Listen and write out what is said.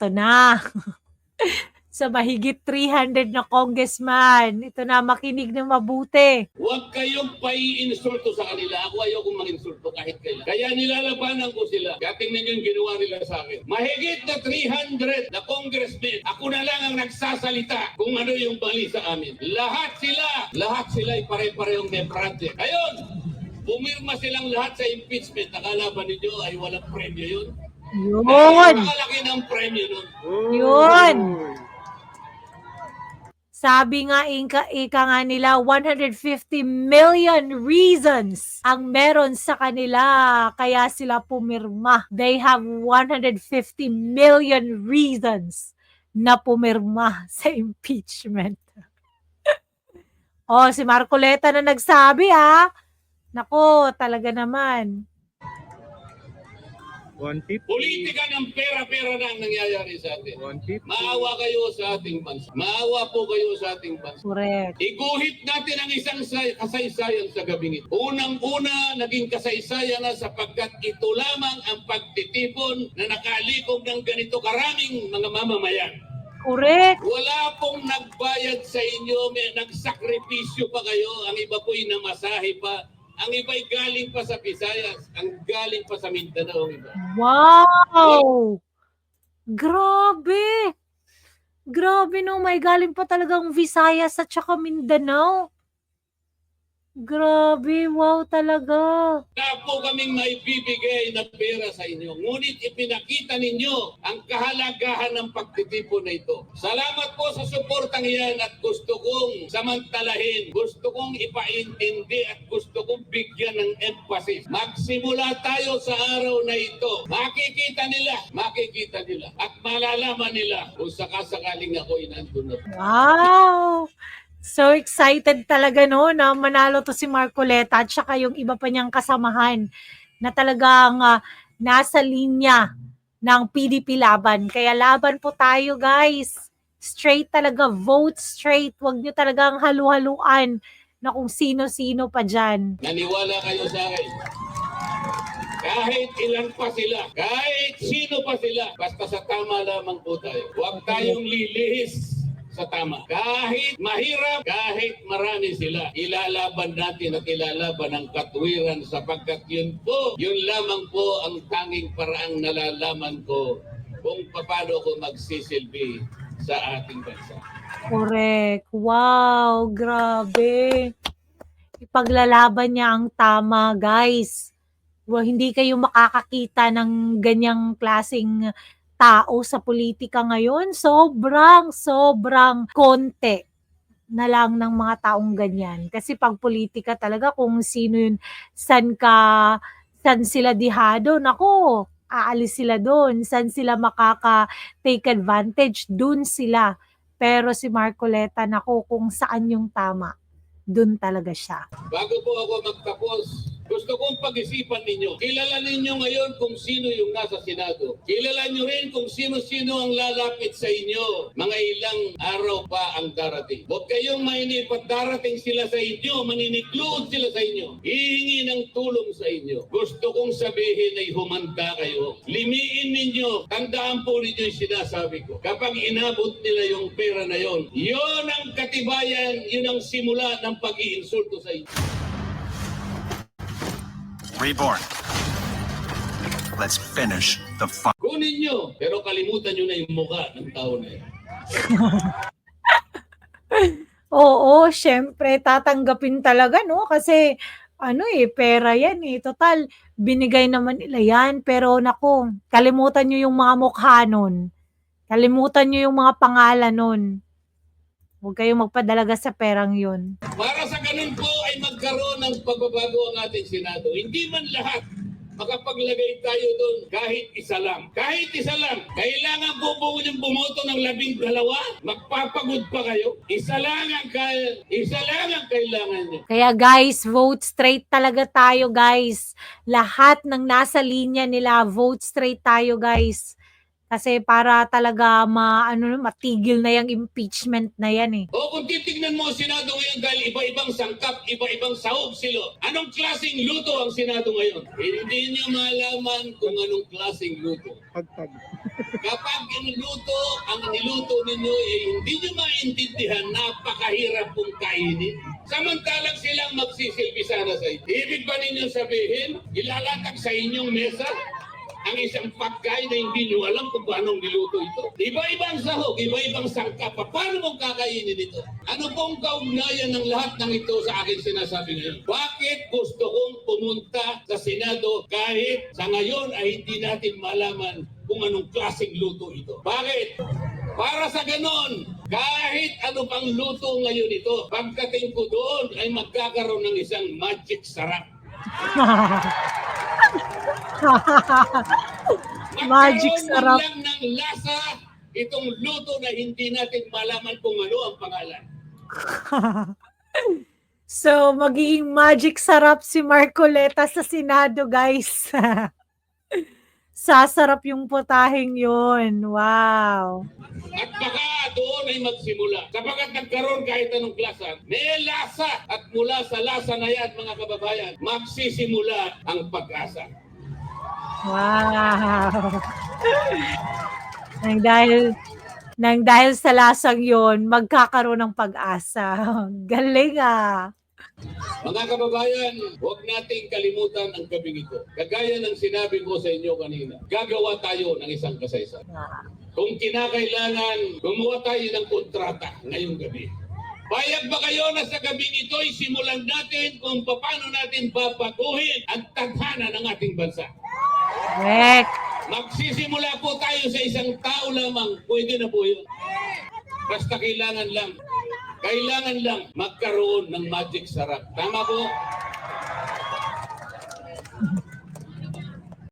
Ito na. Sa mahigit 300 na congressman. Ito na, makinig ng mabuti. Huwag kayong pai-insulto sa kanila. Ako ayokong mag-insulto kahit kailan. Kaya nilalabanan ko sila. Kaya tingnan nyo yung ginawa nila sa akin. Mahigit na 300 na congressmen. Ako na lang ang nagsasalita kung ano yung mali sa amin. Lahat sila ay pare-parehong may project. Ngayon, pumirma silang lahat sa impeachment. Akala ba ninyo ay walang premyo yun? Yun. Nakalaki ng premyo nun. Yun. Sabi nga, ika nga nila, 150 million reasons ang meron sa kanila, kaya sila pumirma. They have 150 million reasons na pumirma sa impeachment. Oh, si Marcoleta na nagsabi, ha? Nako, talaga naman. Politika ng pera-pera na ang nangyayari sa atin. Maawa kayo sa ating bansa. Maawa po kayo sa ating bansa. Correct. Iguhit natin ang isang kasaysayan sa gabing ito. Unang-una, naging kasaysayan na sapagkat ito lamang ang pagtitipon na nakalikom ng ganito karaming mga mamamayan. Correct. Wala pong nagbayad sa inyo, may nagsakripisyo pa kayo, ang iba po'y namasahe pa. Ang iba'y galing pa sa Visayas, ang galing pa sa Mindanao. Iba. Wow! Grabe! Grabe no, may galing pa talagang Visayas at saka Mindanao. Grabe, wow talaga. Wala po kaming maibibigay na pera sa inyo. Ngunit ipinakita ninyo ang kahalagahan ng pagtitipon na ito. Salamat po sa suportang iyan at gusto kong samantalahin. Gusto kong ipaintindi at gusto kong bigyan ng emphasis. Magsimula tayo sa araw na ito. Makikita nila at malalaman nila kung sakasakaling ako'y nandun na. Wow! So excited talaga no na manalo to si Marcoleta at saka yung iba pa niyang kasamahan na talagang nasa linya ng PDP laban. Kaya laban po tayo guys. Straight talaga, vote straight. Huwag niyo talagang halu-haluan na kung sino-sino pa dyan. Naniwala kayo sa akin. Kahit ilan pa sila, kahit sino pa sila, basta sa tama lamang po tayo. Huwag tayong lilihis sa tama. Kahit mahirap, kahit marami sila, ilalaban natin at ilalaban ang katwiran sapagkat yun lamang po ang tanging paraang nalalaman ko kung paano ko magsisilbi sa ating bansa. Correct. Wow, grabe. Ipaglalaban niya ang tama, guys. Well, hindi kayo makakakita ng ganyang klaseng tao sa politika ngayon. Sobrang konti na lang ng mga taong ganyan. Kasi pag politika talaga, kung sino yun, saan sila dihado, nako, aalis sila doon. Saan sila makaka-take advantage, doon sila. Pero si Marcoleta, nako, kung saan yung tama, doon talaga siya. Bago po ako magtapos, gusto kong pag-isipan ninyo. Kilala ninyo ngayon kung sino yung nasa Senado. Kilala nyo rin kung sino-sino ang lalapit sa inyo. Mga ilang araw pa ang darating. Huwag kayong mainip at darating sila sa inyo. Maniniklood sila sa inyo. Hihingi ng tulong sa inyo. Gusto kong sabihin ay humanda kayo. Limiin ninyo. Tandaan po ninyo yung sinasabi ko. Kapag inabot nila yung pera na yon, yon ang katibayan, yun ang simula ng pag-iinsulto sa inyo. Reborn. Let's finish the fight. Kunin nyo, pero kalimutan nyo na yung mukha ng tao na yan. Oo, syempre tatanggapin talaga no kasi pera yan total binigay naman nila yan, pero nako, kalimutan nyo yung mga mukha nun. Kalimutan nyo yung mga pangalan nun. Huwag kayong magpadalaga sa perang yun. Para sa ganun po ay magkaroon ng pagbabago ang ating Senado. Hindi man lahat makapaglagay tayo doon kahit isa lang. Kahit isa lang. Kailangan po yung bumoto ng 12. Magpapagod pa kayo. Isa lang ang kailangan nyo. Kaya guys, vote straight talaga tayo guys. Lahat ng nasa linya nila, vote straight tayo guys. Kasi para talaga matigil na yung impeachment na yan eh. O kung titignan mo ang Senado ngayon dahil iba-ibang sangkap, iba-ibang sahog sila. Anong klaseng luto ang Senado ngayon? Hindi nyo malaman kung anong klaseng luto. Kapag ang niluto ninyo hindi nyo maintindihan, napakahirap pong kainin. Samantalang silang magsisilbi sana sa inyo. Ibig ba ninyo sabihin, ilalatag sa inyong mesa ang isang pagkain na hindi nyo alam kung paano niluto ito? Iba-ibang sahog, iba-ibang sangkap. Paano mong kakainin ito? Ano pong kaugnayan ng lahat ng ito sa akin sinasabi ngayon? Bakit gusto kong pumunta sa Senado kahit sa ngayon ay hindi natin malaman kung anong klaseng luto ito? Bakit? Para sa ganon, kahit ano pang luto ngayon ito, pagdating ko doon ay magkakaroon ng isang magic sarap. Magic Magkaroon sarap. lang ng lasa itong luto na hindi natin malaman kung ano ang pangalan. So, magiging magic sarap si Marcoleta sa Senado, guys. Sasarap yung putahing yun. Wow. At baka doon ay magsimula. Sapagat nagkaroon kahit anong klasa, may lasa. At mula sa lasa na yan, mga kababayan, magsisimula ang pag-asa. Wow. nang dahil sa lasang yon, magkakaroon ng pag-asa. Galing ah. Mga kababayan, huwag nating kalimutan ang gabing ito. Kagaya ng sinabi ko sa inyo kanina, gagawa tayo ng isang kasaysayan. Kung kinakailangan, gumawa tayo ng kontrata ngayong gabi. Payag ba kayo na sa gabing ito ay simulan natin kung paano natin babaguhin ang tadhana ng ating bansa? Correct. Magsisimula po tayo sa isang tao lamang. Pwede na po yun. Basta kailangan lang magkaroon ng magic sarap. Tama po?